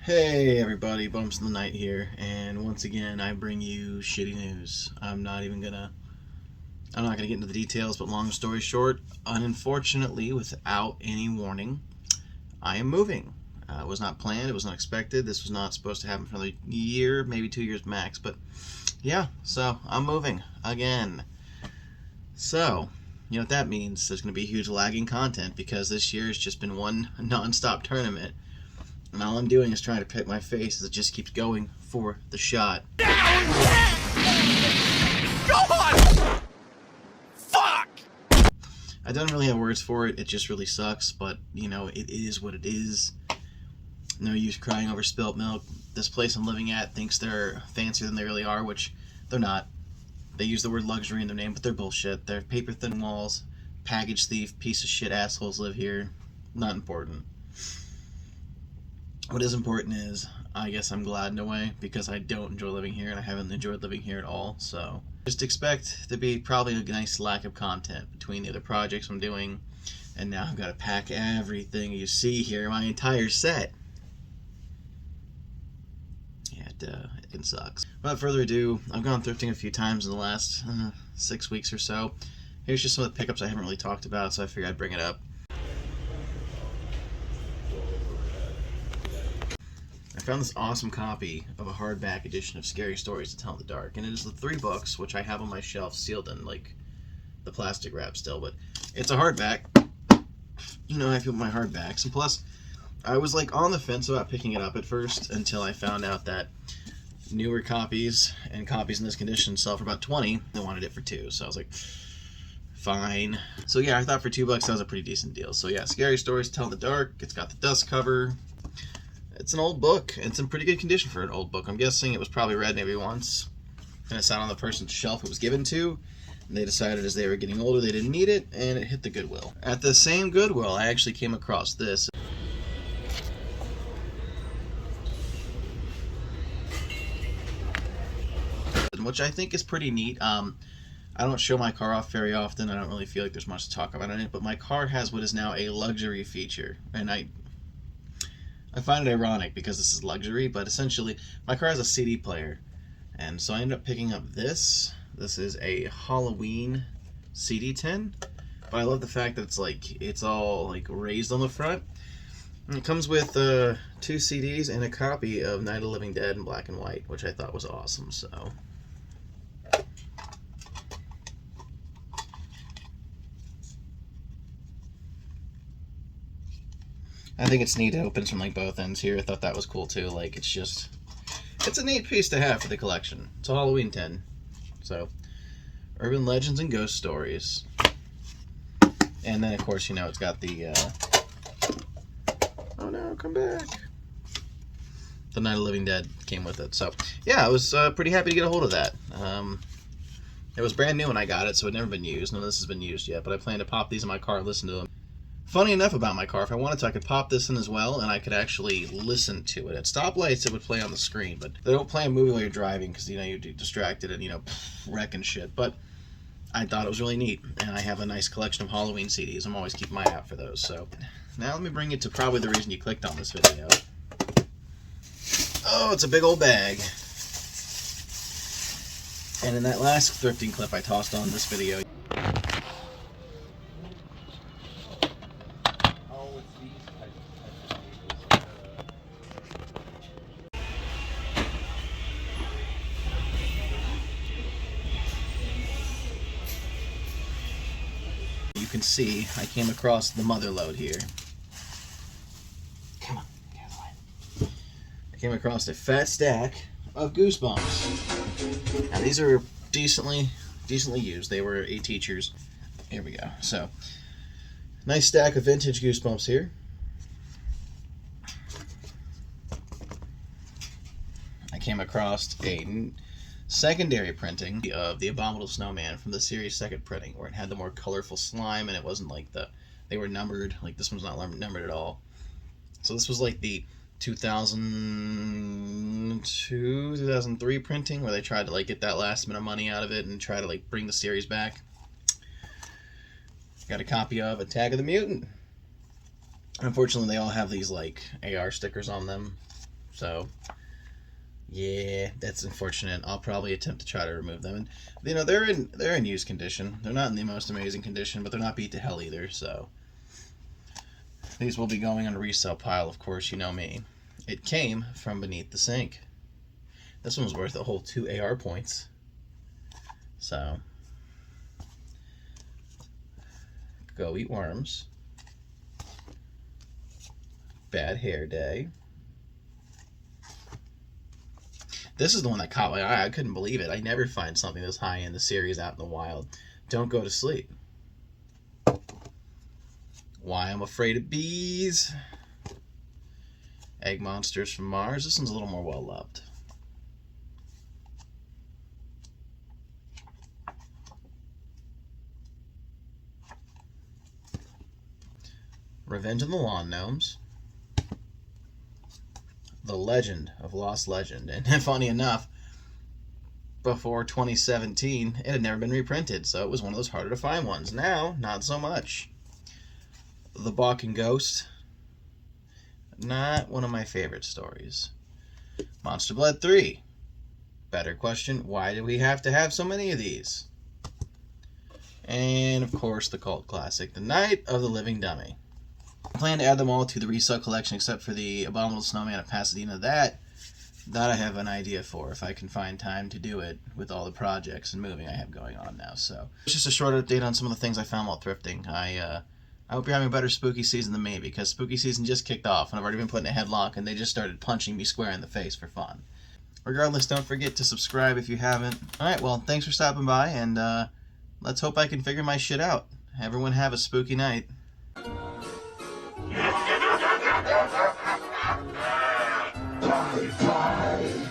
Hey everybody, Bumps in the Night here, and once again I bring you shitty news. I'm not gonna get into the details, but long story short, unfortunately, without any warning, I am moving. It was not planned, it was not expected, this was not supposed to happen for another year, maybe 2 years max, but yeah, so I'm moving again. So, you know what that means? There's gonna be huge lagging content because this year has just been one non-stop tournament. And all I'm doing is trying to pick my face as it just keeps going for the shot. Go on! Fuck! I don't really have words for it. It just really sucks, but, you know, it is what it is. No use crying over spilt milk. This place I'm living at thinks they're fancier than they really are, which they're not. They use the word luxury in their name, but they're bullshit. They're paper-thin walls, package thief, piece of shit assholes live here. Not important. What is important is, I guess I'm glad in a way, because I don't enjoy living here, and I haven't enjoyed living here at all, so just expect to be probably a nice lack of content between the other projects I'm doing, and now I've got to pack everything you see here, my entire set. Yeah, it can suck. Without further ado, I've gone thrifting a few times in the last 6 weeks or so. Here's just some of the pickups I haven't really talked about, so I figured I'd bring it up. I found this awesome copy of a hardback edition of Scary Stories to Tell in the Dark, and it is the 3 books, which I have on my shelf sealed in, like, the plastic wrap still, but it's a hardback. You know how I feel with my hardbacks, and plus, I was, like, on the fence about picking it up at first until I found out that newer copies and copies in this condition sell for about $20. They wanted it for $2, so I was like, fine. So yeah, I thought for $2 that was a pretty decent deal. So yeah, Scary Stories to Tell in the Dark. It's got the dust cover. It's an old book. It's in pretty good condition for an old book. I'm guessing it was probably read maybe once, and it sat on the person's shelf it was given to, and they decided as they were getting older they didn't need it, and it hit the Goodwill. At the same Goodwill, I actually came across this. Which I think is pretty neat. I don't show my car off very often. I don't really feel like there's much to talk about in it, but my car has what is now a luxury feature, and I find it ironic because this is luxury, but essentially my car has a CD player, and so I ended up picking up this. This is a Halloween CD tin, but I love the fact that it's all like raised on the front. And it comes with 2 CDs and a copy of Night of the Living Dead in black and white, which I thought was awesome. So I think it's neat. It opens from like both ends here. I thought that was cool too. Like it's a neat piece to have for the collection. It's a Halloween tin. So urban legends and ghost stories. And then of course, you know, it's got the oh no, come back. The Night of the Living Dead came with it. So yeah, I was pretty happy to get a hold of that. It was brand new when I got it, so it had never been used. None of this has been used yet, but I plan to pop these in my car and listen to them. Funny enough about my car, if I wanted to, I could pop this in as well, and I could actually listen to it. At stoplights, it would play on the screen, but they don't play a movie while you're driving because, you know, you're distracted and, you know, wrecking shit. But I thought it was really neat, and I have a nice collection of Halloween CDs. I'm always keeping my eye out for those. So now let me bring it to probably the reason you clicked on this video. Oh, it's a big old bag. And in that last thrifting clip I tossed on this video, you can see I came across the mother load here. Come on, get out of the way. I came across a fat stack of Goosebumps. Now these are decently used. They were a teacher's. Here we go. So nice stack of vintage Goosebumps here. I came across a secondary printing of the Abominable Snowman from the series' second printing, where it had the more colorful slime, and it wasn't like they were numbered. Like this one's not numbered at all. So this was like the 2002, 2003 printing, where they tried to like get that last minute money out of it and try to like bring the series back. Got a copy of Attack of the Mutant. Unfortunately, they all have these like AR stickers on them. So, yeah, that's unfortunate. I'll probably attempt to try to remove them. And you know, they're in used condition. They're not in the most amazing condition, but they're not beat to hell either. So these will be going on a resale pile, of course. You know me. It came from beneath the sink. This one was worth a whole 2 AR points. So, Go Eat Worms. Bad Hair Day. This is the one that caught my eye. I couldn't believe it. I never find something this high in the series out in the wild. Don't Go to Sleep. Why I'm Afraid of Bees. Egg Monsters from Mars. This one's a little more well-loved. Revenge of the Lawn Gnomes. The Legend of Lost Legend. And funny enough, before 2017, it had never been reprinted, so it was one of those harder to find ones. Now, not so much. The Balkan Ghost. Not one of my favorite stories. Monster Blood 3. Better question, why do we have to have so many of these? And, of course, the cult classic, The Night of the Living Dummy. I plan to add them all to the resale collection except for the Abominable Snowman of Pasadena. That I have an idea for if I can find time to do it with all the projects and moving I have going on now. So it's just a short update on some of the things I found while thrifting. I hope you're having a better spooky season than me, because spooky season just kicked off and I've already been put in a headlock and they just started punching me square in the face for fun. Regardless, don't forget to subscribe if you haven't. Alright, well, thanks for stopping by, and let's hope I can figure my shit out. Everyone have a spooky night. Bye.